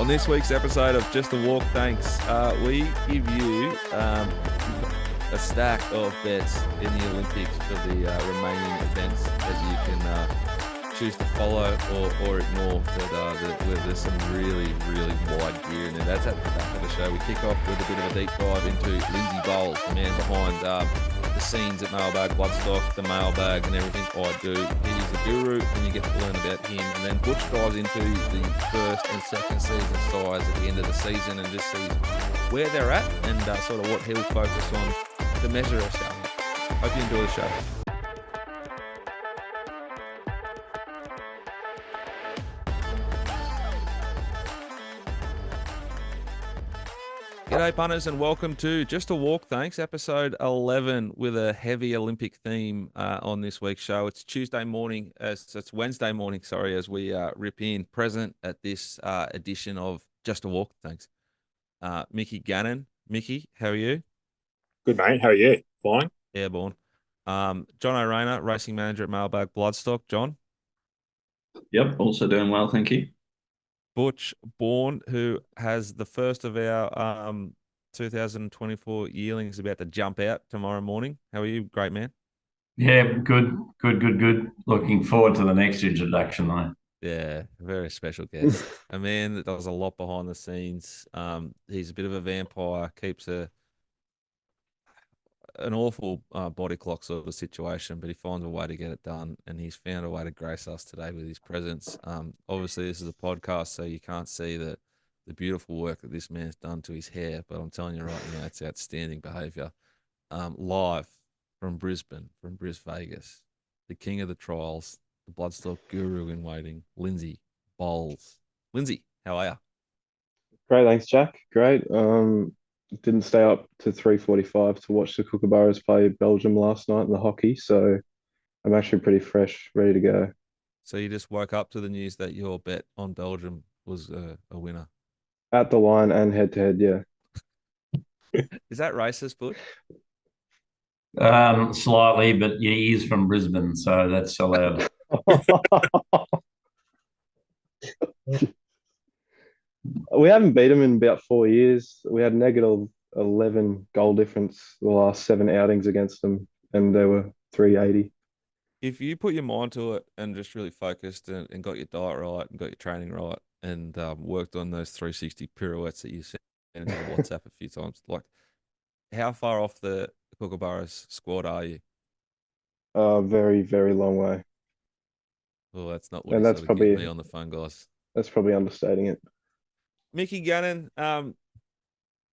On this week's episode of Just a Walk, thanks, we give you a stack of bets in the Olympics for the remaining events that you can choose to follow or ignore. Where there's some really, really wide gear in there. That's at the back of the show. We kick off with a bit of a deep dive into Lindsay Bowles, the man behind the scenes at Mailbag, Bloodstock, the Mailbag, and everything I do. He's a guru, and you get to learn about him. And then Butch dives into the first and second season sides at the end of the season and just sees where they're at and sort of what he'll focus on to measure ourselves. Hope you enjoy the show. G'day punters and welcome to Just a Walk, thanks, episode 11 with a heavy Olympic theme on this week's show. It's Tuesday morning, it's Wednesday morning, sorry, as we rip in present at this edition of Just a Walk, thanks. Mickey Gannon. Mickey, how are you? Good, mate. How are you? Flying? Airborne. John O'Reina, racing manager at Mailbag Bloodstock. John? Yep, also doing well, thank you. Butch Bourne, who has the first of our 2024 yearlings about to jump out tomorrow morning. How are you? Great, man. Yeah, good. Looking forward to the next introduction, though. Yeah, very special guest. A man that does a lot behind the scenes. He's a bit of a vampire, keeps an awful body clock sort of situation, but he finds a way to get it done, and he's found a way to grace us today with his presence. Obviously, this is a podcast, so you can't see the beautiful work that this man's done to his hair, but I'm telling you right now, it's outstanding behaviour. Live from Brisbane, from Vegas, the king of the trials, the Bloodstock guru in waiting, Lindsay Bowles. Lindsay, how are you? Great, thanks, Jack. Great. Didn't stay up to 3:45 to watch the Kookaburras play Belgium last night in the hockey, so I'm actually pretty fresh, ready to go. So you just woke up to the news that your bet on Belgium was a winner. At the line and head to head, yeah. Is that racist, Butch? Slightly, but yeah, he is from Brisbane, so that's allowed. We haven't beat them in about 4 years. We had negative 11 goal difference the last 7 outings against them, and they were 380. If you put your mind to it and just really focused and got your diet right and got your training right and worked on those 360 pirouettes that you sent into the WhatsApp a few times, like how far off the Kookaburras squad are you? Very, very long way. Well, that's not what And he that's sort of gave me probably on the phone, guys. that's probably understating it. Mickey Gannon,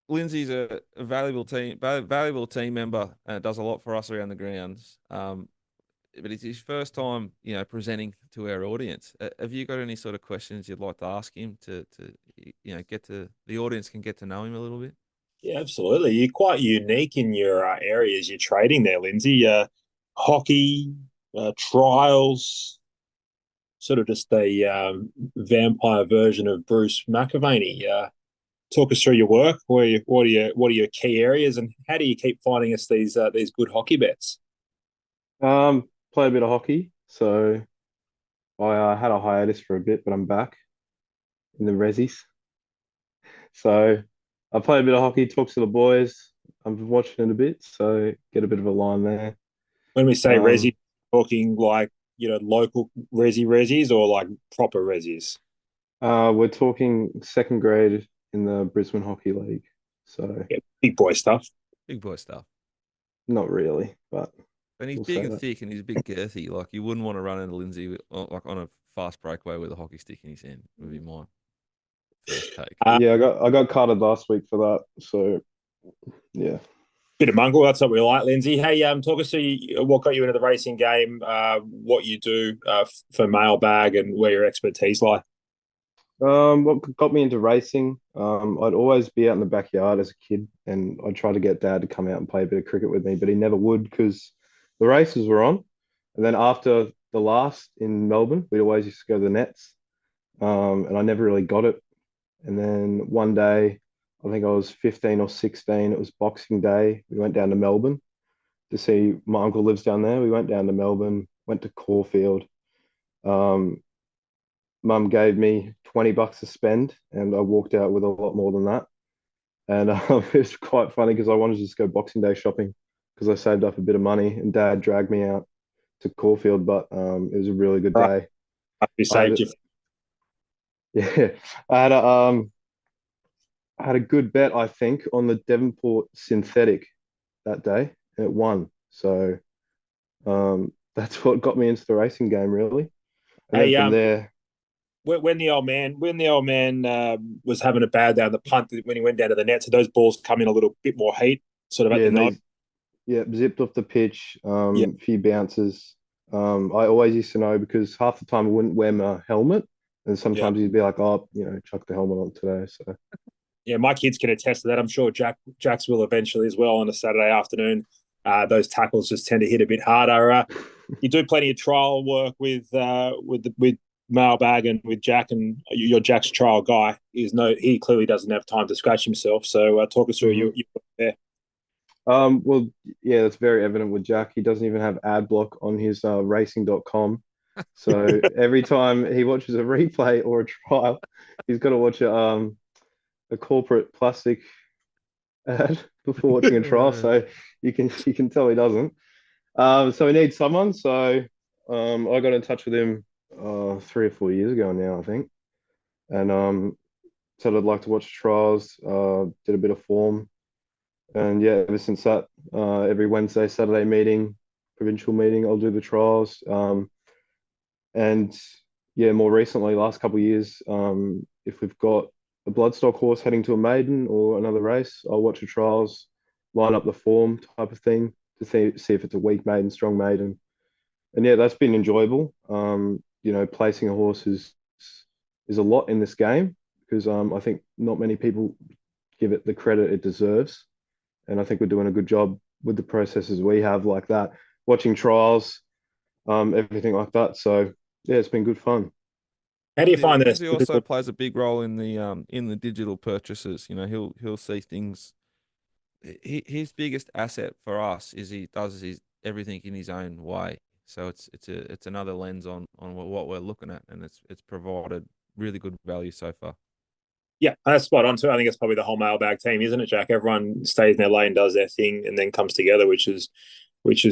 Lindsay's a valuable team member and does a lot for us around the grounds. But it's his first time, presenting to our audience. Have you got any sort of questions you'd like to ask him to get to the audience can get to know him a little bit? Yeah, absolutely. You're quite unique in your areas you're trading there, Lindsay. Hockey, trials, sort of just a vampire version of Bruce McAvaney. Talk us through your work. What are your key areas, and how do you keep finding us these good hockey bets? Played a bit of hockey, so I had a hiatus for a bit, but I'm back in the resis. So I play a bit of hockey, talk to the boys. I'm watching it a bit, so get a bit of a line there. When we say Um, resi, talking like local resis or like proper resis. we're talking second grade in the Brisbane Hockey League, so Yeah, big boy stuff. Big boy stuff. not really, but And he's we'll big say and that. thick and he's a bit girthy. Like you wouldn't want to run into Lindsay like on a fast breakaway with a hockey stick in his hand, would be my first take. Yeah, I got carded last week for that, so yeah. Bit of mongrel, that's what we like, Lindsay. Hey, talk us through what got you into the racing game, what you do for Mailbag, and where your expertise lie. What got me into racing? I'd always be out in the backyard as a kid, and I'd try to get Dad to come out and play a bit of cricket with me, but he never would because the races were on. And then after the last in Melbourne, we always used to go to the nets, and I never really got it. And then one day, I think I was 15 or 16. It was Boxing Day. We went down to Melbourne to see my uncle lives down there. We went down to Melbourne, went to Caulfield. Um, Mum gave me $20 to spend, and I walked out with a lot more than that. And it's quite funny because I wanted to just go Boxing Day shopping because I saved up a bit of money, and Dad dragged me out to Caulfield, but it was a really good Right. day. You I had saved you. yeah, I had a um I had a good bet, I think, on the Devonport synthetic that day, and it won. So that's what got me into the racing game, really. And then Hey, from there, when the old man was having a bad day on the punt when he went down to the net, so those balls come in a little bit more heat, sort of at the yeah, nod. zipped off the pitch, Yeah, few bounces. I always used to know because half the time I wouldn't wear my helmet, and yeah, sometimes he'd be like, "Oh, chuck the helmet on today." So yeah. My kids can attest to that. I'm sure Jack's will eventually as well on a Saturday afternoon. Those tackles just tend to hit a bit harder. You do plenty of trial work with Mailbag and with Jack, and your Jack's trial guy is he clearly doesn't have time to scratch himself. So talk us through mhm. you there. Well, yeah, that's very evident with Jack. He doesn't even have ad block on his racing.com. So every time he watches a replay or a trial, he's got to watch a corporate plastic ad before watching a trial. So you can tell he doesn't. So he needs someone. So I got in touch with him 3 or 4 years ago now, I think, and said I'd like to watch trials. Did a bit of form, and yeah, ever since that, every Wednesday, Saturday meeting, provincial meeting, I'll do the trials. And yeah, more recently, last couple of years, if we've got a bloodstock horse heading to a maiden or another race, I'll watch the trials, line up the form type of thing to see if it's a weak maiden, strong maiden. And yeah, that's been enjoyable. Placing a horse is a lot in this game because I think not many people give it the credit it deserves. And I think we're doing a good job with the processes we have like that, watching trials, everything like that. So yeah, it's been good fun. How do you find this? Lindsay also plays a big role in the digital purchases. He'll see things. His biggest asset for us is he does his everything in his own way. So it's another lens on what we're looking at, and it's provided really good value so far. Yeah, that's spot on too. I think it's probably the whole Mailbag team, isn't it, Jack? Everyone stays in their lane, does their thing, and then comes together, which is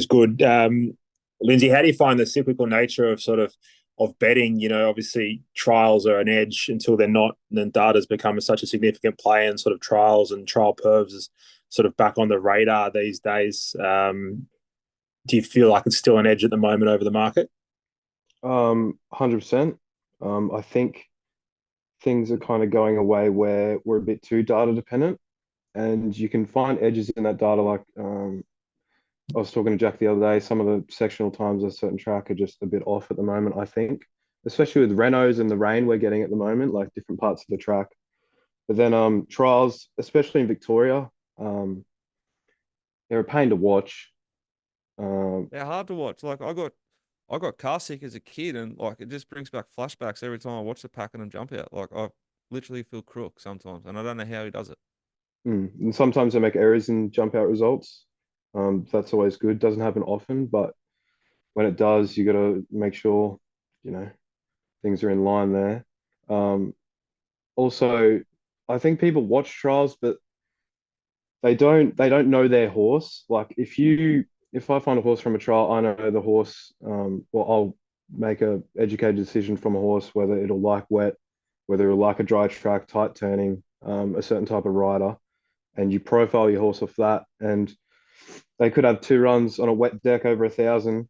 good. Lindsay, how do you find the cyclical nature of betting? Obviously trials are an edge until they're not, and then data's become such a significant play, and sort of trials and trial pervs is sort of back on the radar these days. Do you feel like it's still an edge at the moment over the market? 100%. I think things are kind of going away where we're a bit too data dependent, and you can find edges in that data. Like I was talking to Jack the other day, some of the sectional times on a certain track are just a bit off at the moment, I think, especially with Renos and the rain we're getting at the moment, like different parts of the track. But then trials, especially in Victoria, they're a pain to watch. They're hard to watch. Like I got car sick as a kid, and like it just brings back flashbacks every time I watch the pack and them jump out. Like I literally feel crook sometimes, and I don't know how he does it. And sometimes they make errors in jump out results. That's always good. Doesn't happen often, but when it does, you got to make sure, you know, things are in line there. Um, Also, I think people watch trials, but they don't know their horse. Like if I find a horse from a trial, I know the horse. Well, I'll make a educated decision from a horse whether it'll like wet, whether it'll like a dry track, tight turning, a certain type of rider, and you profile your horse off that. And they could have 2 runs on a wet deck over 1,000,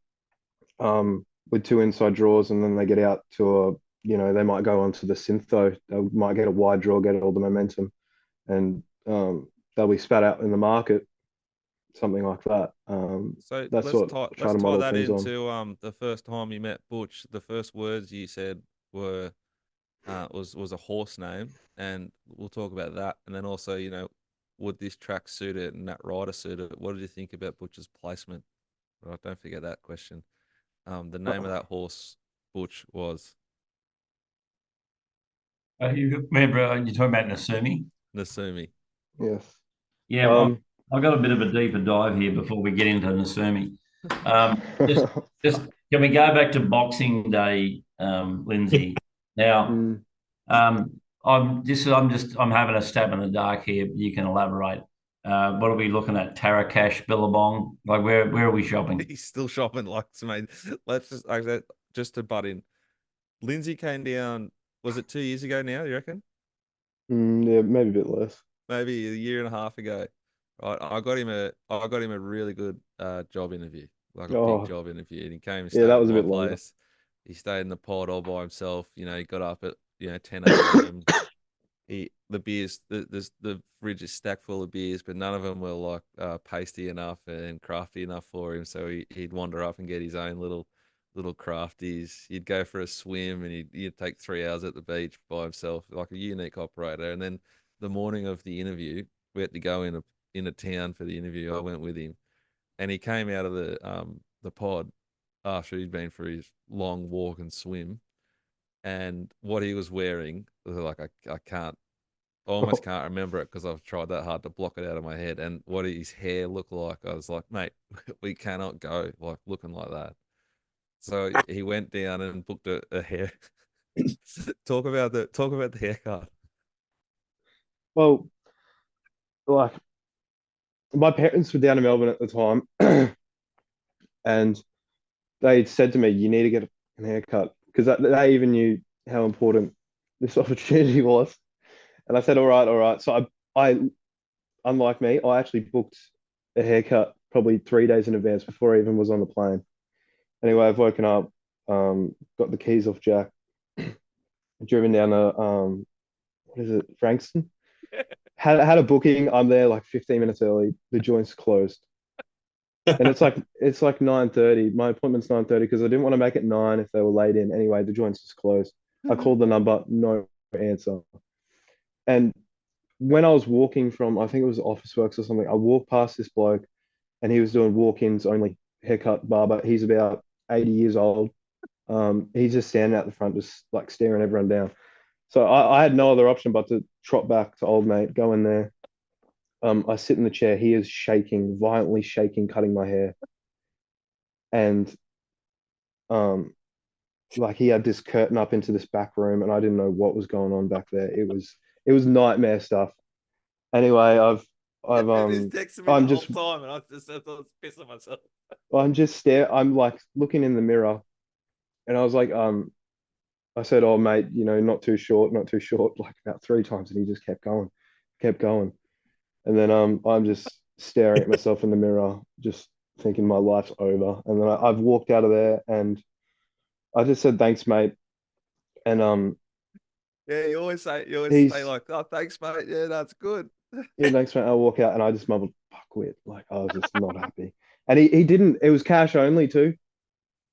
with 2 inside draws, and then they get out to they might go onto the syntho. They might get a wide draw, get all the momentum, and they'll be spat out in the market, something like that. So That's let's what tie I try let's to tie model that things on. into the first time you met Butch. The first words you said were was a horse name, and we'll talk about that. And then also, would this track suit it and that rider suit it? What did you think about Butch's placement? Right, don't forget that question. The name of that horse, Butch, was You remember you're talking about Nasumi? Nasumi. Yes. Yeah, Um, I've got a bit of a deeper dive here before we get into Nasumi. Um, just, just can we go back to Boxing Day, Lindsay? Now, Mm. I'm having a stab in the dark here. You can elaborate. What are we looking at? Tarakash, Billabong? Like where are we shopping? He's still shopping like mate. Let's just just to butt in. Lindsay came down. Was it 2 years ago now? You reckon? Yeah, maybe a bit less. Maybe a year and a half ago. Right, I got him a really good job interview, like a big Oh, job interview, and he came and yeah, stayed that at was a my bit longer. place. He stayed in the pod all by himself. You know, he got up at 10 a.m. The beers, the fridge is stacked full of beers, but none of them were like pasty enough and crafty enough for him. So he'd wander up and get his own little crafties. He'd go for a swim and he'd take 3 hours at the beach by himself, like a unique operator. And then the morning of the interview, we had to go in a town for the interview. I went with him, and he came out of the pod after he'd been for his long walk and swim. And what he was wearing was like I can't I almost can't remember it because I've tried that hard to block it out of my head. And what his hair looked like, I was like, mate, we cannot go like looking like that. So he went down and booked a hair. Talk about the haircut. Well, like my parents were down in Melbourne at the time, and they said to me, "You need to get a haircut," because they even knew how important this opportunity was. And I said, all right." So I, unlike me, I actually booked a haircut probably 3 days in advance before I even was on the plane. Anyway, I've woken up, got the keys off Jack, driven down to what is it, Frankston? Had a booking. I'm there like 15 minutes early. The joint's closed. And it's like 9:30. My appointment's 9:30 because I didn't want to make it 9 if they were late in. Anyway, the joint's just closed. I called the number, no answer. And when I was walking from, I think it was Office Works or something, I walked past this bloke and he was doing walk-ins only haircut barber. He's about 80 years old. He's just standing out the front, just like staring everyone down. So I had no other option but to trot back to old mate, go in there. I sit in the chair. He is shaking, violently shaking, cutting my hair. And um, like he had this curtain up into this back room, and I didn't know what was going on back there. It was nightmare stuff. Anyway, I've And he's texting me the I'm whole just time, and I was pissing myself. I'm like looking in the mirror, and I was like, I said, "Oh, mate, not too short, not too short," like about 3 times, and he just kept going. And then I'm just staring at myself in the mirror, just thinking my life's over. And then I've walked out of there, and I just said, "Thanks, mate." And Yeah, you always say he's like, oh, thanks, mate. Yeah, that's good. yeah, thanks, mate. I walk out, and I just mumbled, "Fuck quit." Like I was just not happy. And he didn't. It was cash only too.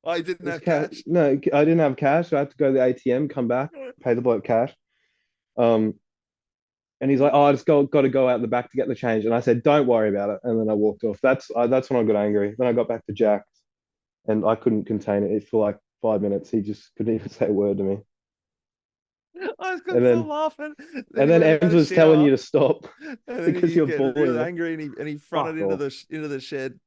I It didn't was have cash. cash. No, I didn't have cash. So I had to go to the ATM, come back, pay the bloke cash. Um, and he's like, "Oh, I just got to go out the back to get the change." And I said, "Don't worry about it." And then I walked off. That's when I got angry. Then I got back to Jack, and I couldn't contain it for like 5 minutes. He just couldn't even say a word to me. I just And couldn't stop then laughing. Then and he then went and had Ems a was telling you shower, to stop and then because he you're get real bullying him. angry, and he fronted Fuck off. into the shed,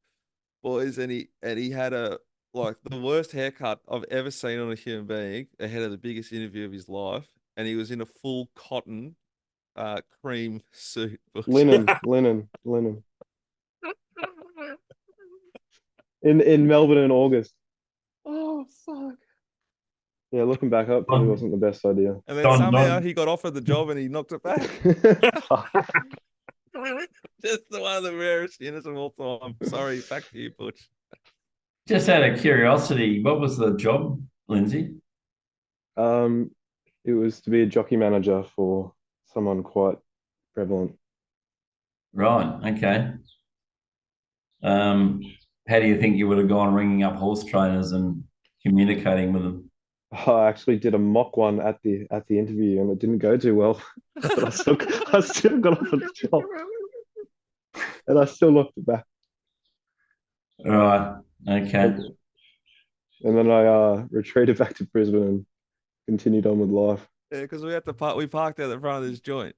boys, and he had a like the worst haircut I've ever seen on a human being ahead of the biggest interview of his life, and he was in a full cotton cream suit. Butch. Linen. In Melbourne in August. Oh fuck! Yeah, looking back up, probably wasn't the best idea. And then Don somehow Don. he got offered the job and he knocked it back. Fuck. Just one of the rarest units of all time. Sorry, back to you, Butch. Just out of curiosity, what was the job, Lindsay? Um, it was to be a jockey manager for someone quite prevalent. Right. Okay. Um, how do you think you would have gone ringing up horse trainers and communicating with them? I actually did a mock one at the interview, and it didn't go too well. But I still got offered the job, and I still looked it back. Right. Okay. And then I retreated back to Brisbane and continued on with life. Yeah, because we had to park. We parked out in front of this joint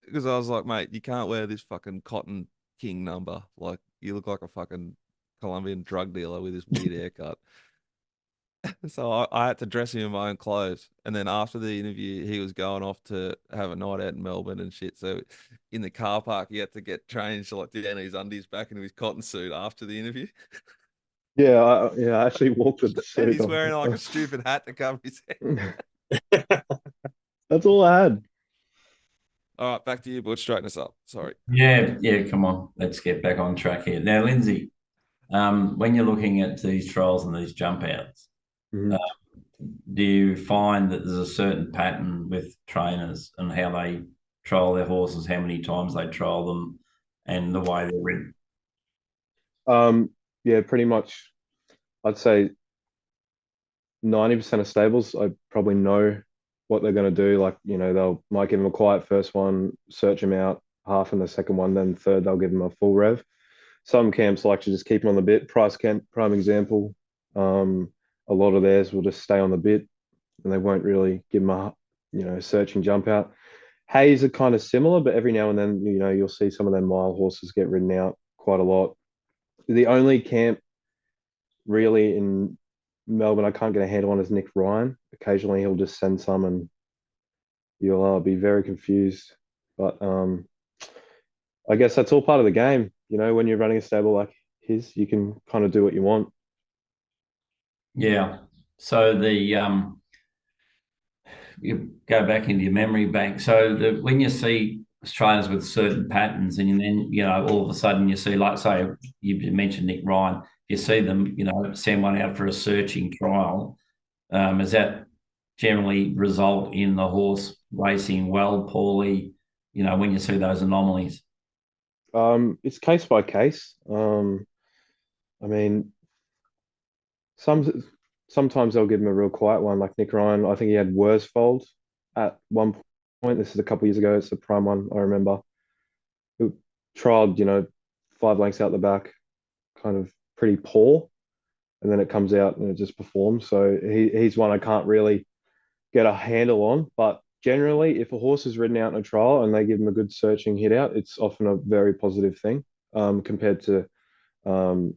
because I was like, mate, you can't wear this fucking Cotton King number. Like, you look like a fucking Colombian drug dealer with this weird haircut. So I had to dress him in my own clothes. And then after the interview, he was going off to have a night out in Melbourne and shit. So in the car park, he had to get changed like down his undies back into his cotton suit after the interview. Yeah, I actually walked with the And suit he's wearing like a on. stupid hat to cover his head. That's all I had. All right, back to you, Butch. Straighten us up. Sorry. Yeah, yeah, come on. Let's get back on track here. Now, Lindsay, when you're looking at these trials and these jump outs, Mhm. do you find that there's a certain pattern with trainers and how they trial their horses, how many times they trial them, and the way they're ridden? Um, yeah, pretty much. I'd say 90% of stables, I probably know what they're going to do. Like, they'll might give them a quiet first one, search them out, half in the second one, then third, they'll give them a full rev. Some camps like to just keep them on the bit. Price Camp, prime example. A lot of theirs will just stay on the bit and they won't really give them a, searching jump out. Hayes are kind of similar, but every now and then, you'll see some of their mile horses get ridden out quite a lot. The only camp really in Melbourne I can't get a handle on is Nick Ryan. Occasionally he'll just send some and you'll be very confused. But I guess that's all part of the game. When you're running a stable like his, you can kind of do what you want. Yeah. So you go back into your memory bank. So when you see trainers with certain patterns, and then all of a sudden you see, like say you mentioned Nick Ryan, you see them send one out for a searching trial. Does that generally result in the horse racing well, poorly? When you see those anomalies. It's case by case. I mean, some sometimes they'll give him a real quiet one, like Nick Ryan. I think he had Worsfold at one point. This is a couple of years ago. It's the prime one I remember. Who trialed, 5 lengths out the back, kind of pretty poor, and then it comes out and it just performs. So he's one I can't really get a handle on. But generally, if a horse is ridden out in a trial and they give him a good searching hit out, it's often a very positive thing compared to um,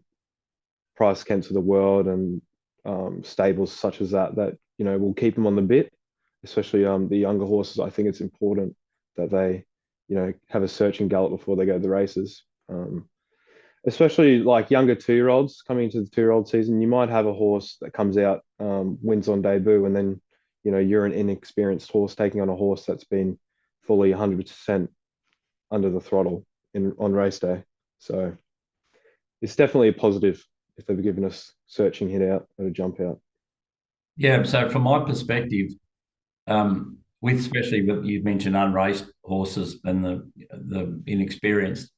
price Kents of the world and stables such as that will keep them on the bit, especially the younger horses. I think it's important that they have a searching gallop before they go to the races. Especially like younger 2-year-olds coming into the 2-year-old season, you might have a horse that comes out, wins on debut, and then you're an inexperienced horse taking on a horse that's been fully 100% under the throttle on race day. So it's definitely a positive if they've given us searching hit out or a jump out. Yeah. So from my perspective, with especially what you mentioned unraced horses and the inexperienced,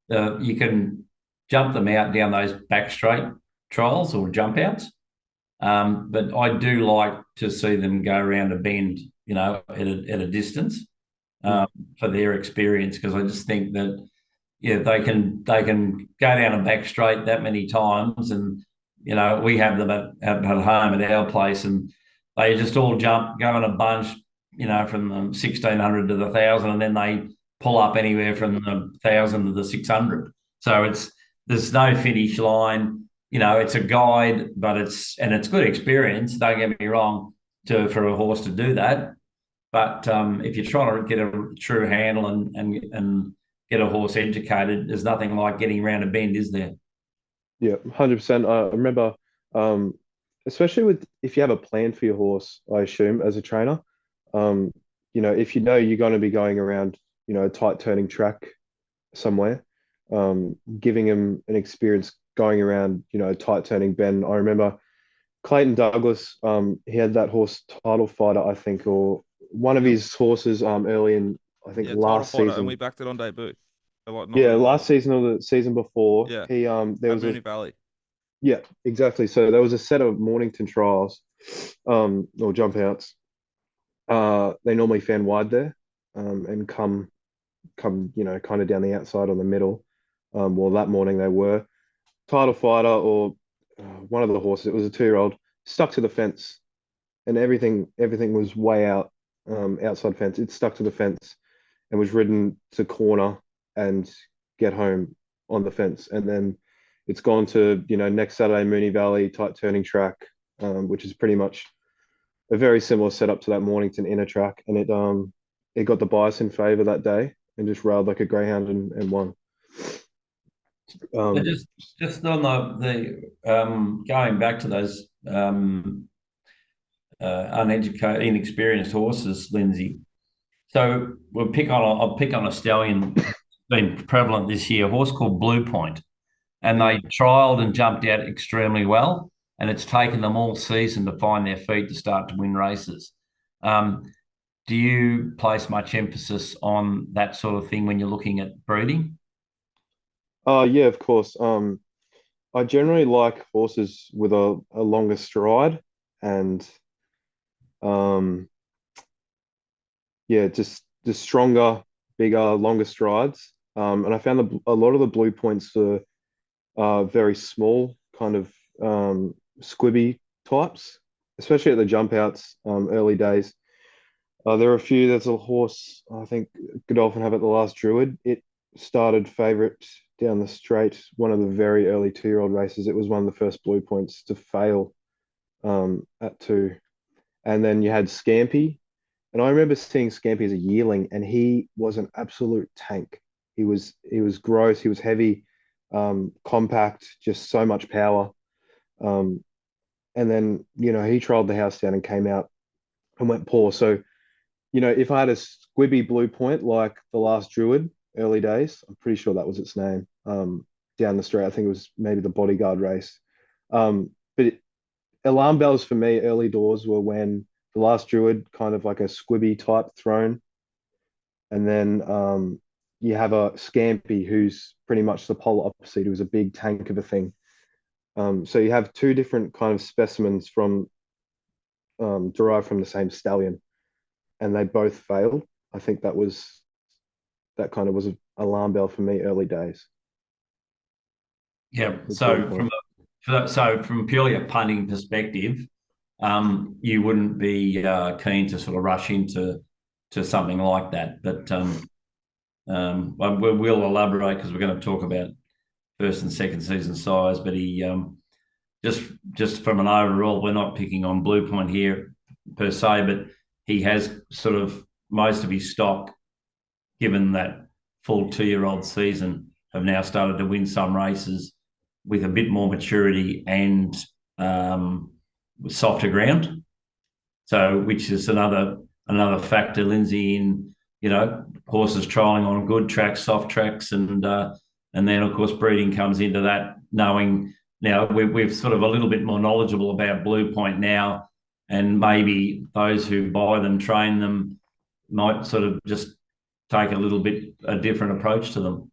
you can jump them out down those back straight trials or jump outs. But I do like to see them go around a bend, at a distance for their experience, because I just think that they can go down a back straight that many times, and we have them at home at our place, and they just all jump, go in a bunch, from the 1,600 to the 1,000, and then they pull up anywhere from the 1,000 to the 600. So there's no finish line. It's a guide, but it's good experience. Don't get me wrong, for a horse to do that. But if you're trying to get a true handle and get a horse educated, there's nothing like getting around a bend, is there? Yeah, 100%. I remember, um, especially with if you have a plan for your horse, I assume as a trainer, if you know you're going to be going around, a tight turning track somewhere, giving him an experience going around, a tight turning bend. I remember Clayton Douglas, he had that horse Title Fighter, I think, or one of his horses early in, I think, Yeah, title last fighter, and we season. backed it on debut. Like, not Yeah, many last miles. season or the season before, Yeah, there at was a Mooney Valley. yeah, exactly. So there was a set of Mornington trials, or jump outs. They normally fan wide there, and come, kind of down the outside on the middle. Well, that morning they were title fighter or one of the horses. It was a 2-year-old stuck to the fence, and everything was way out, outside fence. It stuck to the fence and was ridden to corner and get home on the fence, and then it's gone to next Saturday Mooney Valley tight turning track. which is pretty much a very similar setup to that Mornington inner track, and it got the bias in favour that day and just railed like a greyhound and won. But just on the going back to those uneducated, inexperienced horses, Lindsay. So I'll pick on a stallion that's been prevalent this year, a horse called Blue Point, and they trialled and jumped out extremely well, and it's taken them all season to find their feet to start to win races. Do you place much emphasis on that sort of thing when you're looking at breeding? Yeah, of course. I generally like horses with a longer stride and yeah, just stronger, bigger, longer strides. And I found a lot of the Blue Points are very small, kind of squibby types, especially at the jump outs, early days. There are a few. There's a horse I think Godolphin have at the last Druid. It started favourite down the straight, one of the very early 2-year-old races. It was one of the first Blue Points to fail at 2. And then you had Scampy. And I remember seeing Scampy as a yearling, and he was an absolute tank. He was gross, he was heavy, compact, just so much power. And then, he trialled the house down and came out and went poor. So, if I had a squibby Blue Point like the last Druid, early days, I'm pretty sure that was its name, down the straight. I think it was maybe the Bodyguard race. But alarm bells for me early doors were when the last Druid, kind of like a squibby type throne. And then you have a Scampy who's pretty much the polar opposite, who's a big tank of a thing. So you have two different kind of specimens from derived from the same stallion, and they both failed. I think that kind of was an alarm bell for me early days. Yeah. So from purely a punting perspective, you wouldn't be keen to sort of rush into something like that. But we'll elaborate because we're going to talk about first and second season size. But he just from an overall, we're not picking on Blue Point here per se, but he has sort of most of his stock, given that full 2-year-old season, have now started to win some races with a bit more maturity and softer ground. So, which is another factor, Lindsay, in horses trialling on good tracks, soft tracks, and then of course breeding comes into that. Knowing now we're sort of a little bit more knowledgeable about Blue Point now, and maybe those who buy them, train them, might sort of just take a different approach to them.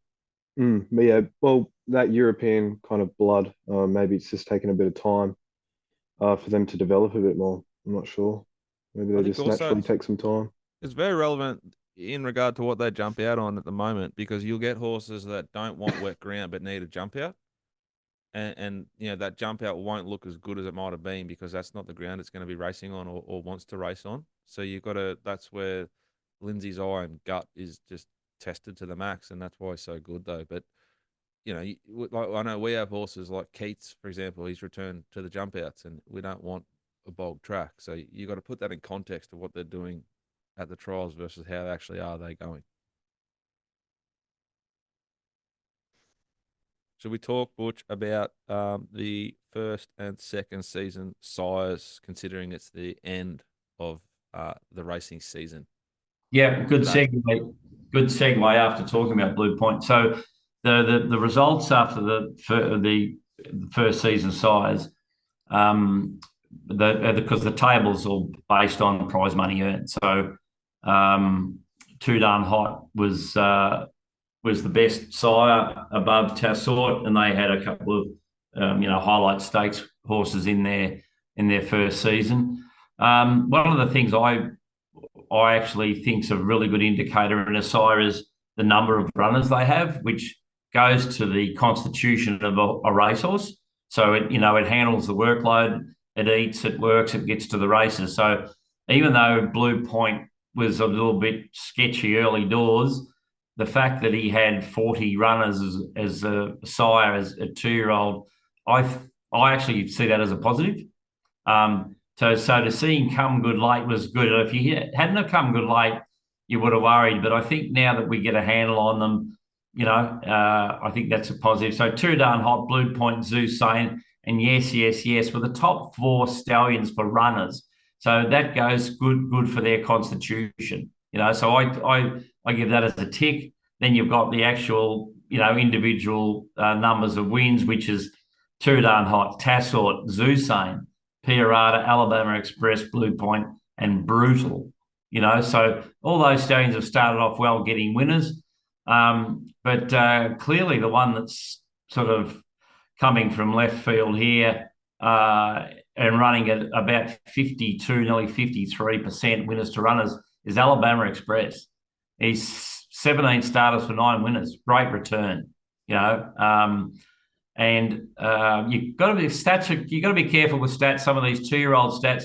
But yeah, well, that European kind of blood, maybe it's just taken a bit of time for them to develop a bit more. I'm not sure. Maybe they just naturally take some time. It's very relevant in regard to what they jump out on at the moment, because you'll get horses that don't want wet ground but need a jump out. And that jump out won't look as good as it might have been because that's not the ground it's going to be racing on or wants to race on. So that's where Lindsay's eye and gut is just tested to the max, and that's why he's so good though. But like I know we have horses like Keats, for example. He's returned to the jump outs, and we don't want a bog track. So you got to put that in context of what they're doing at the trials versus how actually are they going. Should we talk, Butch, about the first and second season sires, considering it's the end of the racing season? Yeah, good segue. Good segue after talking about Blue Point. So the results after the first season sires, because the tables are based on prize money earned. So Too Darn Hot was the best sire above Tassort, and they had a couple of highlight stakes horses in their first season. One of the things I actually think is a really good indicator in a sire is the number of runners they have, which goes to the constitution of a racehorse. So it handles the workload, it eats, it works, it gets to the races. So even though Blue Point was a little bit sketchy early doors, the fact that he had 40 runners as a sire, as a 2-year-old, I actually see that as a positive. So to see him come good late was good. If he hadn't have come good late, you would have worried. But I think now that we get a handle on them, I think that's a positive. So Too Darn Hot, Blue Point, Zusane, and yes, yes, yes, were the top 4 stallions for runners. So that goes good for their constitution. So I give that as a tick. Then you've got the actual, individual numbers of wins, which is Too Darn Hot, Tassort, Zusane, Piarada, Alabama Express, Blue Point, and Brutal. So all those stallions have started off well, getting winners. But clearly the one that's sort of coming from left field here and running at about 52, nearly 53% winners to runners is Alabama Express. He's 17 starters for 9 winners. Great return, and you've got to be You've got to be careful with stats. Some of these 2-year-old stats,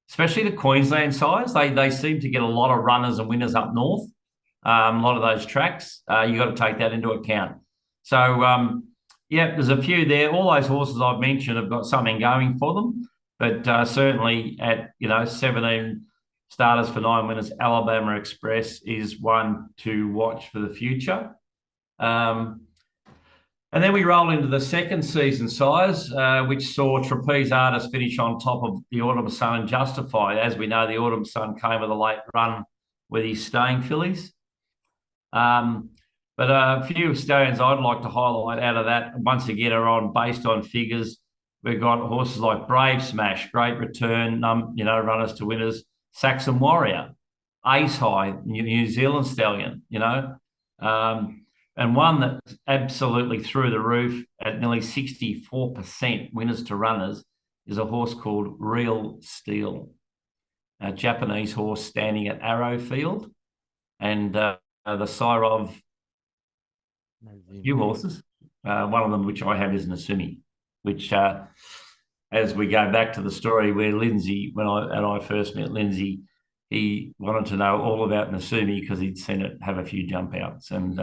especially the Queensland sides, they seem to get a lot of runners and winners up north. A lot of those tracks, you've got to take that into account. So, there's a few there. All those horses I've mentioned have got something going for them, but certainly at 17 starters for 9 winners, Alabama Express is one to watch for the future. And then we roll into the second season size, which saw Trapeze Artist finish on top of the Autumn Sun and Justified. As we know, the Autumn Sun came with a late run with his staying fillies. But a few stallions I'd like to highlight out of that, once again, are based on figures. We've got horses like Brave Smash, great return, runners to winners. Saxon Warrior, Ace High, New Zealand stallion, and one that's absolutely through the roof at nearly 64% winners to runners is a horse called Real Steel, a Japanese horse standing at Arrowfield, and the sire of a few horses. One of them, which I have, is Nasumi, which, as we go back to the story where Lindsay, when I first met Lindsay, he wanted to know all about Nasumi because he'd seen it have a few jump outs, and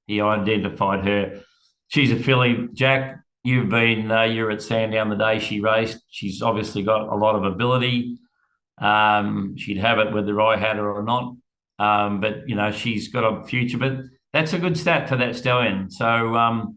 he identified her. She's a filly. Jack, you're at Sandown the day she raced. She's obviously got a lot of ability. She'd have it whether I had her or not. But she's got a future. But that's a good stat for that stallion. So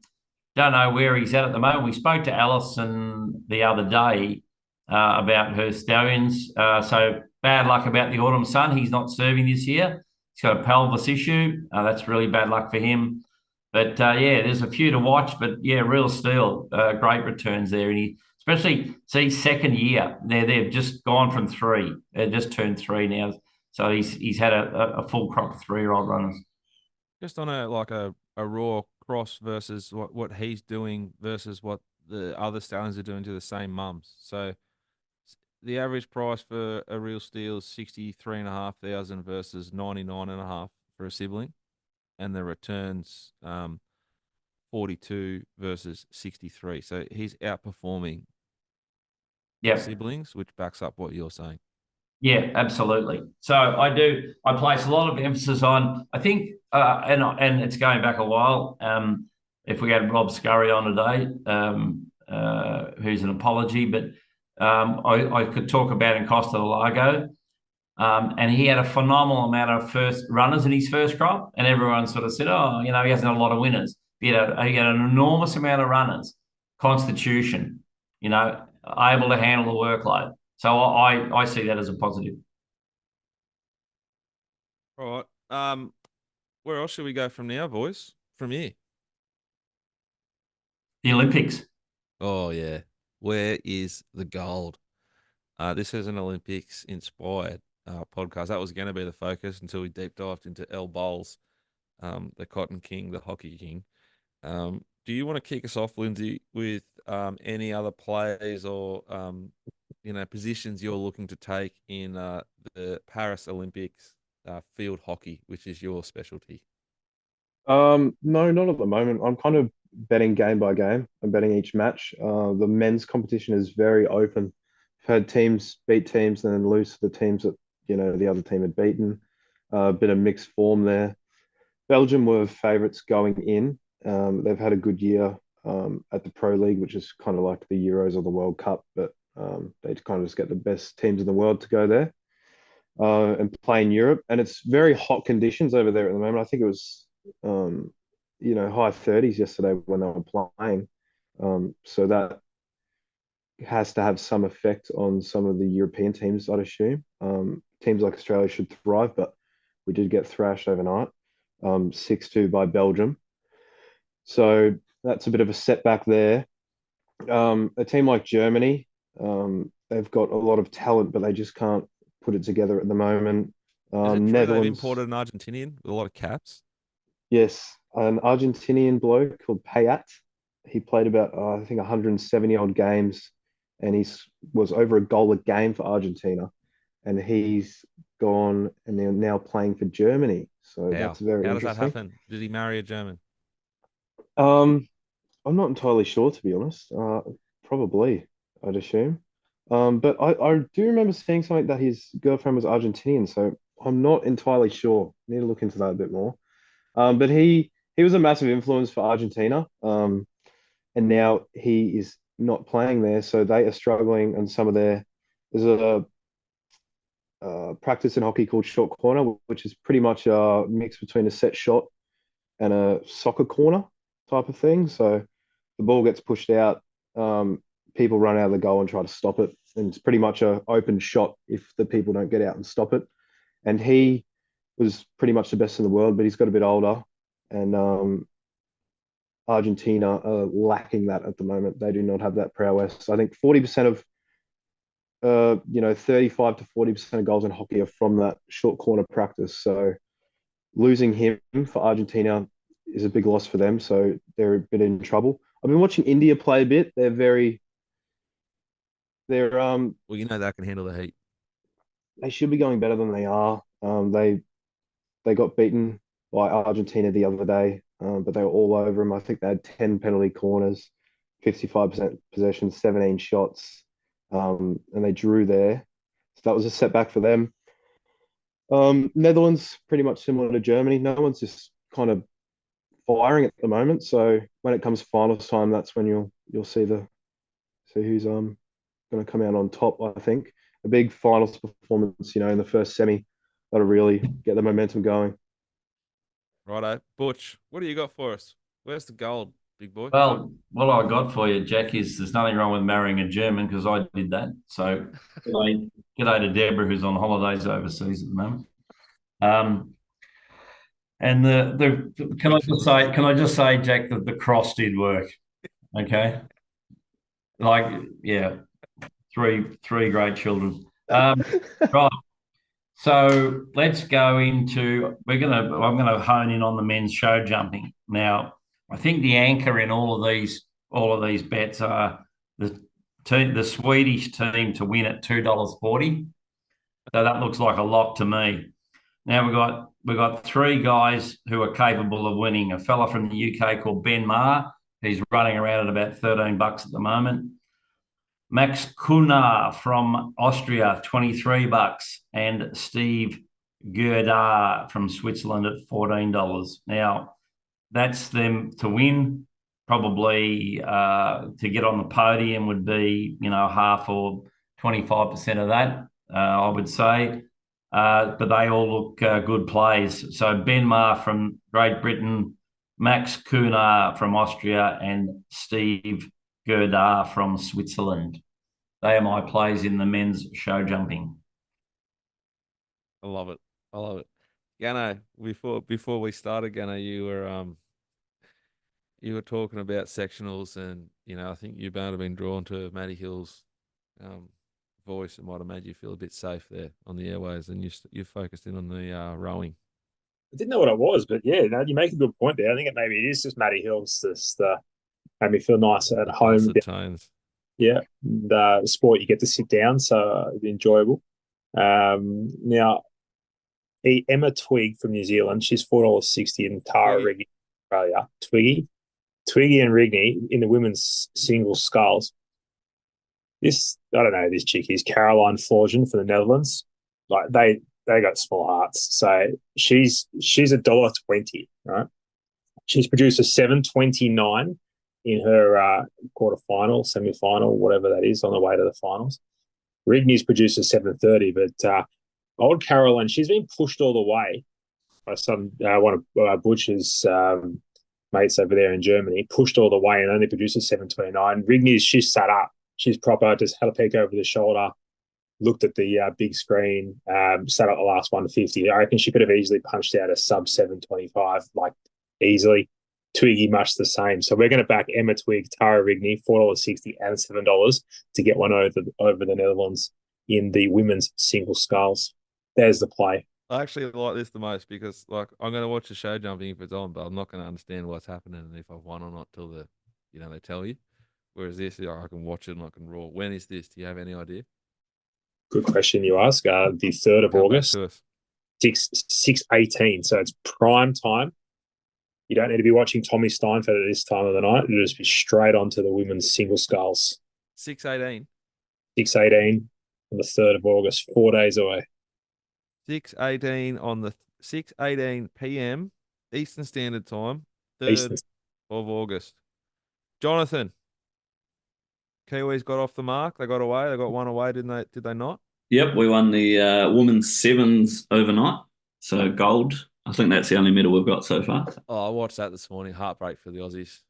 don't know where he's at the moment. We spoke to Alison the other day about her stallions. So bad luck about the Autumn Sun. He's not serving this year. He's got a pelvis issue. That's really bad luck for him. But there's a few to watch. But Real Steel, great returns there. And especially second year, they've just gone from 3. They've just turned 3 now. So he's had a full crop of 3-year-old runners. Just on a raw cross versus what he's doing versus what the other stallions are doing to the same mums. So the average price for a Real Steel is 63,500 versus 99.5 for a sibling, and the returns 42 versus 63. So he's outperforming siblings, which backs up what you're saying. Yeah, absolutely. So I place a lot of emphasis on, I think, and it's going back a while. If we had Rob Scurry on today, who's an apology, but I could talk about in Costa del Lago, and he had a phenomenal amount of first runners in his first crop, and everyone sort of said, he hasn't had a lot of winners. He had an enormous amount of runners, constitution, able to handle the workload. So I see that as a positive. All right. Where else should we go from now, boys? From here? The Olympics. Oh, yeah. Where is the gold? This is an Olympics-inspired podcast. That was going to be the focus until we deep dived into El Bowles, the Cotton King, the Hockey King. Do you want to kick us off, Lindsay, with any other players or positions you're looking to take in the Paris Olympics field hockey, which is your specialty? No, not at the moment. I'm kind of betting game by game. I'm betting each match. The men's competition is very open. I've had teams beat teams and then lose to the teams that the other team had beaten. A bit of mixed form there. Belgium were favourites going in. They've had a good year at the Pro League, which is kind of like the Euros or the World Cup, but They kind of just get the best teams in the world to go there and play in Europe. And it's very hot conditions over there at the moment. I think it was, high 30s yesterday when they were playing. So that has to have some effect on some of the European teams, I'd assume. Teams like Australia should thrive, but we did get thrashed overnight, 6-2 by Belgium. So that's a bit of a setback there. A team like Germany, they've got a lot of talent, but they just can't put it together at the moment. Is it true they've Netherlands, imported an Argentinian with a lot of caps? yes, an Argentinian bloke called Payat. He played about, I think, 170 odd games, and was over a goal a game for Argentina. And he's gone and they're now playing for Germany. So that's very How does that interesting. happen? Did he marry a German? Um, I'm not entirely sure, to be honest. Probably, I'd assume. But I do remember seeing something that his girlfriend was Argentinian, so I'm not entirely sure. Need to look into that a bit more. But he was a massive influence for Argentina. And now he is not playing there, so they are struggling. And there's a practice in hockey called short corner, which is pretty much a mix between a set shot and a soccer corner type of thing. So the ball gets pushed out, people run out of the goal and try to stop it, and it's pretty much an open shot if the people don't get out and stop it. And he was pretty much the best in the world, but he's got a bit older, and Argentina are lacking that at the moment. They do not have that prowess. I think 40% of 35 to 40% of goals in hockey are from that short corner practice. So losing him for Argentina is a big loss for them. So they're a bit in trouble. I've been watching India play a bit. They're Well, that can handle the heat. they should be going better than they are. They got beaten by Argentina the other day, but they were all over them. I think they had 10 penalty corners, 55% possession, 17 shots, and they drew there. So that was a setback for them. Netherlands, pretty much similar to Germany. No one's just kind of firing at the moment. So when it comes finals time, that's when you'll see who's going to come out on top. I think a big finals performance, in the first semi, that'll really get the momentum going. Righto. Butch, what do you got for us? Where's the gold, big boy? Well, what I got for you, Jack, is there's nothing wrong with marrying a German because I did that. So g'day to Deborah, who's on holidays overseas at the moment. And can I just say, Jack, that the cross did work. Okay. Yeah, three great children. Right. So let's go into. I'm gonna hone in on the men's show jumping now. I think the anchor in all of these bets are the Swedish team to win at $2.40. So that looks like a lock to me. Now we've got three guys who are capable of winning. A fella from the UK called Ben Maher. He's running around at about $13 at the moment. Max Kunar from Austria, $23, and Steve Gerda from Switzerland at $14. Now, that's them to win. Probably to get on the podium would be, half or 25% of that, I would say. But they all look good plays. So Ben Maher from Great Britain, Max Kunar from Austria, and Steve Gerda from Switzerland. They are my plays in the men's show jumping. I love it. Gano, before we started, Gano, you were talking about sectionals, and I think you might have been drawn to Matty Hill's voice. It might have made you feel a bit safe there on the airways, and you focused in on the rowing. I didn't know what it was, but yeah, no, you make a good point there. I think maybe it is just Matty Hill's just made me feel nice at home. Tones. Yeah, the sport you get to sit down, so it's enjoyable. Now, Emma Twigg from New Zealand, she's $4.60, and Tara Rigney, Australia. Twiggy and Rigney in the women's single sculls. I don't know who this chick is, Caroline Forgen from the Netherlands. Like they got small hearts, so she's $1.20, right? She's produced a 7.29 in her quarterfinal, semi-final, whatever that is, on the way to the finals. Rigney's produced a 7:30, but old Caroline, she's been pushed all the way by one of Butcher's mates over there in Germany, pushed all the way and only produced a 7:29. Rigney's, she's sat up. She's proper, just had a peek over the shoulder, looked at the big screen, sat at the last 150. I reckon she could have easily punched out a sub 7:25, like easily. Twiggy, much the same. So we're going to back Emma Twigg, Tara Rigney, $4.60 and $7 to get one over the Netherlands in the women's single sculls. There's the play. I actually like this the most because, like, I'm going to watch the show jumping if it's on, but I'm not going to understand what's happening and if I've won or not till they tell you. Whereas this, I can watch it and I can roar. When is this? Do you have any idea? Good question you ask. The 3rd of August, 6:18. So it's prime time. You don't need to be watching Tommy Steinfeld at this time of the night. It'll just be straight onto the women's single sculls. 6:18. 6:18 on the 3rd of August, 4 days away. 6:18 on the 6:18 p.m. Eastern Standard Time, 3rd Eastern. of August. Jonathan, Kiwis got off the mark. They got away. They got one away, didn't they? Did they not? Yep, we won the women's sevens overnight. So gold. I think that's the only medal we've got so far. Oh, I watched that this morning. Heartbreak for the Aussies.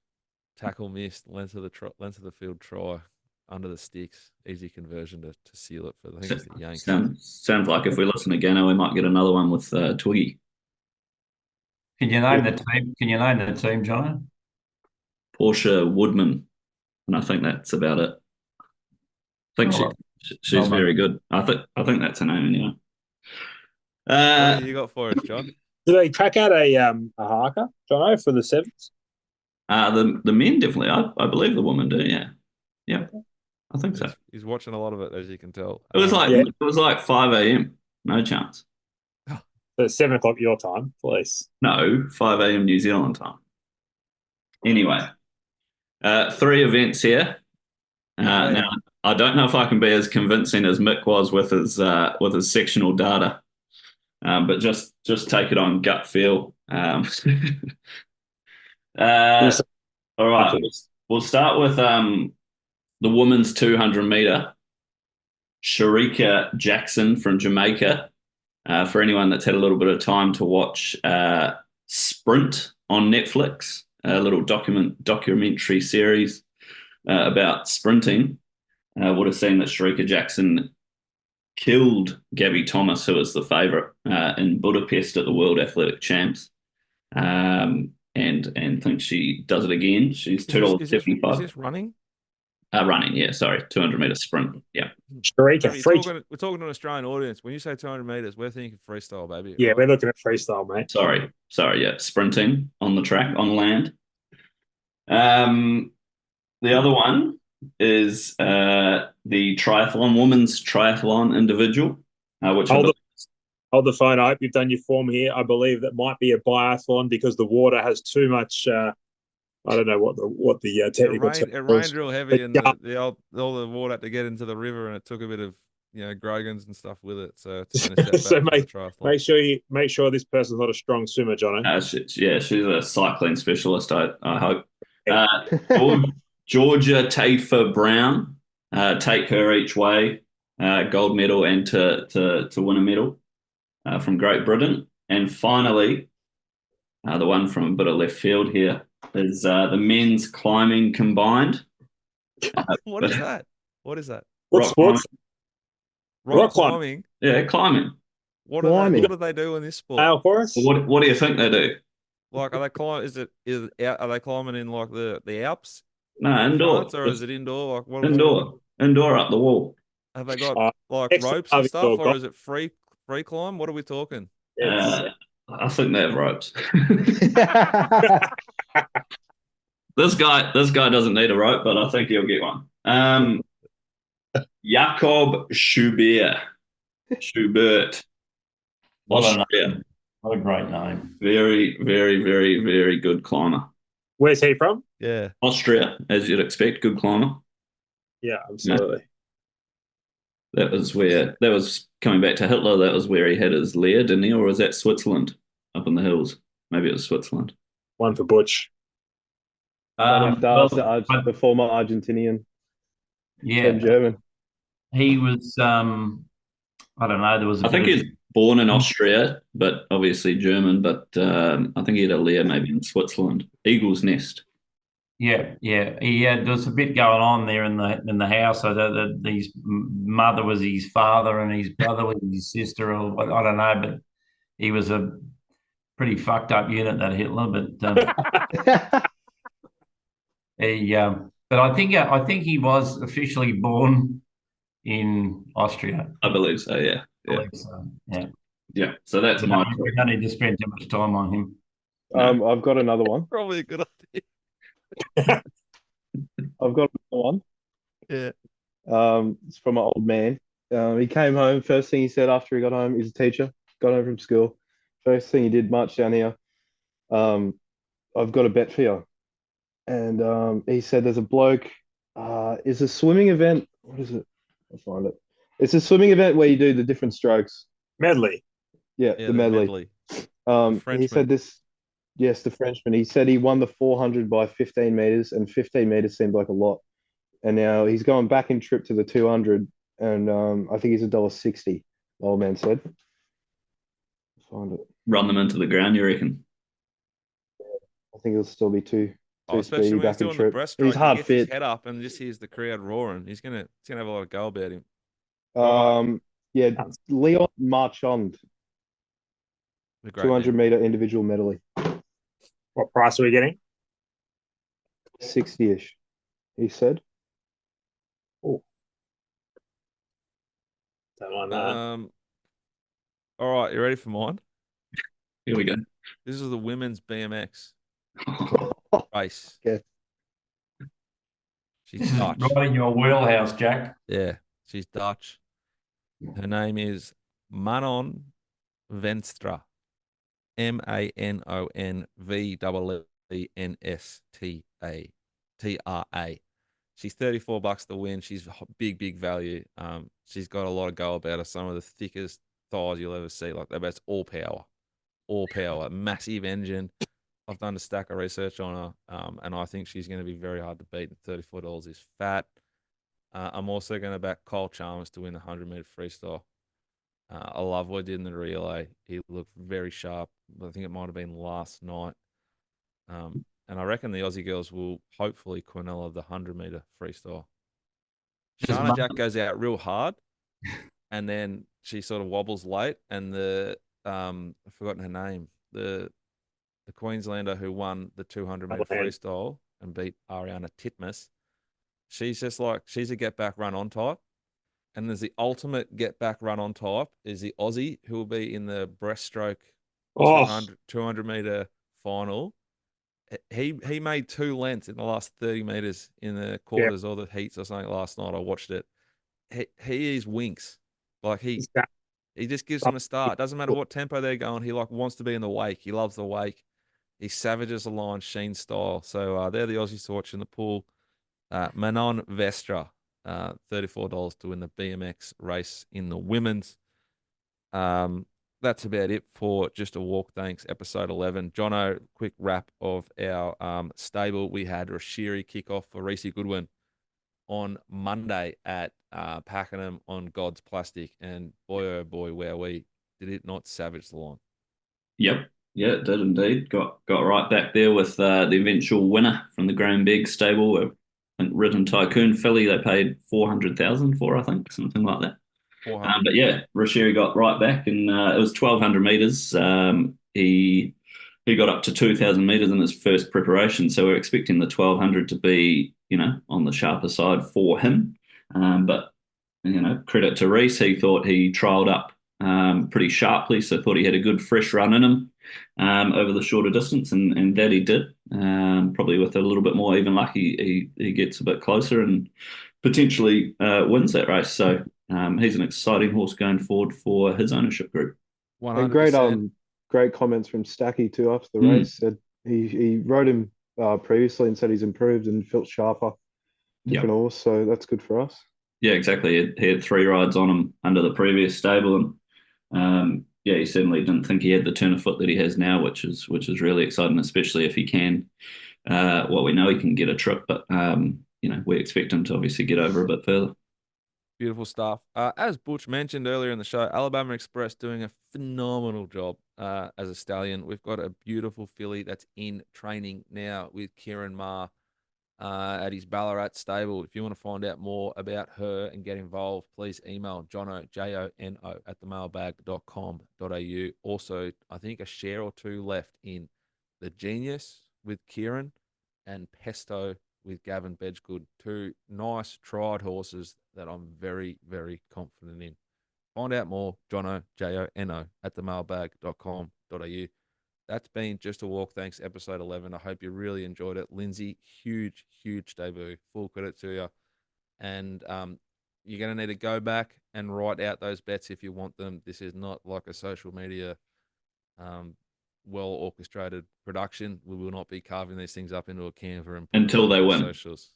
Tackle missed. Length of the field try under the sticks. Easy conversion to seal it for. I think it's the Yanks. Sounds like if we listen to Gano, we might get another one with Twiggy. Can you name the team? Can you name the team, John? Portia Woodman, and I think that's about it. I think she's very good. I think that's her name. What do you got for us, John? Did they crack out a haka, Jono, for the sevens? The men definitely. I believe the women do. Yeah. I think so. He's watching a lot of it, as you can tell. It was like 5 a.m. No chance. So it's 7 o'clock your time, please. No, 5 a.m. New Zealand time. Anyway, 3 events here. Now, I don't know if I can be as convincing as Mick was with his sectional data, but just take it on gut feel. All right, we'll start with the women's 200 meter. Sharika Jackson from Jamaica. For anyone that's had a little bit of time to watch Sprint on Netflix, a little documentary series about sprinting, would have seen that Sharika Jackson killed Gabby Thomas, who was the favourite in Budapest at the World Athletic Champs, and think she does it again. She's $2.75. Is this running? Running, yeah. Sorry, 200 meter sprint. Yeah. Sharika, we're talking to an Australian audience. When you say 200 meters, we're thinking freestyle, baby. Yeah, right? we're looking at freestyle, mate. Sorry. Yeah, sprinting on the track on land. The other one is the women's triathlon individual, which hold the phone up. You've done your form here. I believe that might be a biathlon because the water has too much. I don't know what the technical term it rained real heavy, and all the water had to get into the river, and it took a bit of Grogans and stuff with it. So make sure this person's not a strong swimmer, Jono. She's a cycling specialist. I hope. Georgia Tafer Brown, take her each way, gold medal and to win a medal from Great Britain. And finally, the one from a bit of left field here is the men's climbing combined. What is that? What is that? What sports? Rock climbing. Yeah, climbing. What do they do in this sport? Horse? What do you think they do? Like, are they are they climbing in like the Alps? No, indoor. Or is it indoor? Like Indoor up the wall. Have they got like ropes and stuff, or is it free climb? What are we talking? I think they have ropes. This guy doesn't need a rope, but I think he'll get one. Jakob Schubert. Austria. What a great name. Very, very, very, very good climber. Where's he from? Yeah. Austria, as you'd expect, good climber. Yeah, absolutely. That was coming back to Hitler, that was where he had his lair, didn't he? Or was that Switzerland up in the hills? Maybe it was Switzerland. One for Butch. Don't have to Well, ask the former Argentinian yeah, turned German. he was. I don't know. There was a I think bit he's born in Austria, but obviously German. But I think he had a lair maybe in Switzerland. Eagle's Nest. Yeah. There was a bit going on there in the house. So his mother was his father, and his brother was his sister, or I don't know. But he was a pretty fucked up unit, that Hitler. But but I think he was officially born in Austria. I believe so. Yeah. I Yeah. believe so. Yeah. Yeah. So that's We my. don't need to spend too much time on him. No. I've got another one. Probably a good idea. I've got another one. Yeah. It's from an old man. He came home. First thing he said after he got home, he's a teacher. Got home from school. First thing he did, march down here. I've got a bet for you. And he said, "There's a bloke. Is a swimming event. What is it? I'll find it. It's a swimming event where you do the different strokes. Medley. Yeah, Yeah, the medley. He Frenchman. said this. Yes, the Frenchman. He said he won the 400 by 15 meters, and 15 meters seemed like a lot. And now he's going back in trip to the 200, and I think he's $1.60. The old man said. Find it. Run them into the ground, you reckon? I think he'll still be too Especially speedy when he's back in doing the trip. breaststroke, He's hard he gets his fit. head up and just hears the crowd roaring. He's gonna have a lot of go about him. Yeah, Leon Marchand, A great 200-meter individual medley, What price are we getting? 60-ish. He said. Oh, don't want that. All right, you ready for mine? Here we go. This is the women's BMX race. Okay. She's This is Dutch. right in your wheelhouse, Jack. Yeah, she's Dutch. Her name is Manon Venstra. MANONVEENSTA. She's $34 to win. She's big value. She's got a lot of go about her. Some of the thickest thighs you'll ever see. Like that, but it's all power, massive engine. I've done a stack of research on her, and I think she's going to be very hard to beat. And $34 is fat. I'm also going to back Cole Chalmers to win the 100-meter freestyle. I love what he did in the relay. He looked very sharp. I think it might have been last night. And I reckon the Aussie girls will hopefully Quinella the 100-meter freestyle. Shana Jack goes out real hard, and then she sort of wobbles late. And I've forgotten her name, the Queenslander who won the 200-meter freestyle and beat Ariana Titmus. She's just like, she's a get back run on type. And there's the ultimate get back run on type is the Aussie who will be in the breaststroke 200 meter final. He made 2 lengths in the last 30 meters in the quarters or the heats or something last night. I watched it. He is winks. Like he just gives them a start. Doesn't matter what tempo they're going. He like wants to be in the wake. He loves the wake. He savages the line, Sheen style. So they're the Aussies to watch in the pool. Manon Vestra, $34 to win the BMX race in the women's. That's about it for Just a Walk. Thanks, episode 11. Jono, quick wrap of our stable. We had Rashiri kick off for Reese Goodwin on Monday at Pakenham on God's Plastic. And boy, oh boy, did it not savage the line. Yep. Yeah, it did indeed. Got right back there with the eventual winner from the Graham Begg stable, Written Tycoon filly. They paid 400,000 for, I think, something like that. But yeah, Rashiri got right back, and it was 1,200 meters. He got up to 2,000 meters in his first preparation, so we're expecting the 1,200 to be, on the sharper side for him. But credit to Reese, he thought he trialled up pretty sharply, so thought he had a good fresh run in him over the shorter distance, and that he did. Probably with a little bit more even luck, he gets a bit closer and potentially wins that race. So he's an exciting horse going forward for his ownership group. 100%. And great comments from Stacky too after the race. Said he rode him previously and said he's improved and felt sharper, different horse. So that's good for us. Yeah, exactly. He had 3 rides on him under the previous stable, and he certainly didn't think he had the turn of foot that he has now, which is really exciting, especially if he can Well, we know he can get a trip, but we expect him to obviously get over a bit further. Beautiful stuff. As Butch mentioned earlier in the show, Alabama Express doing a phenomenal job as a stallion. We've got a beautiful filly that's in training now with Kieran Maher at his Ballarat stable. If you want to find out more about her and get involved, please email Jono, Jono, at themailbag.com.au. Also, I think a share or two left in The Genius with Kieran and Pesto with Gavin Bedgegood. Two nice tried horses that I'm very, very confident in. Find out more, Jono, Jono, at themailbag.com.au. That's been Just a Walk. Thanks, episode 11. I hope you really enjoyed it. Lindsay, huge, huge debut. Full credit to you. And you're going to need to go back and write out those bets if you want them. This is not like a social media well orchestrated production. We will not be carving these things up into a Canva and Until they win. Socials.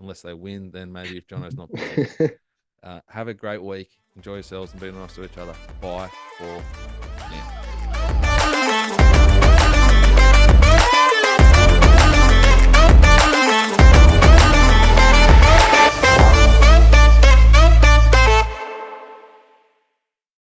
Unless they win, then maybe if Jono's not busy. Have a great week. Enjoy yourselves and be nice to each other. Bye for now.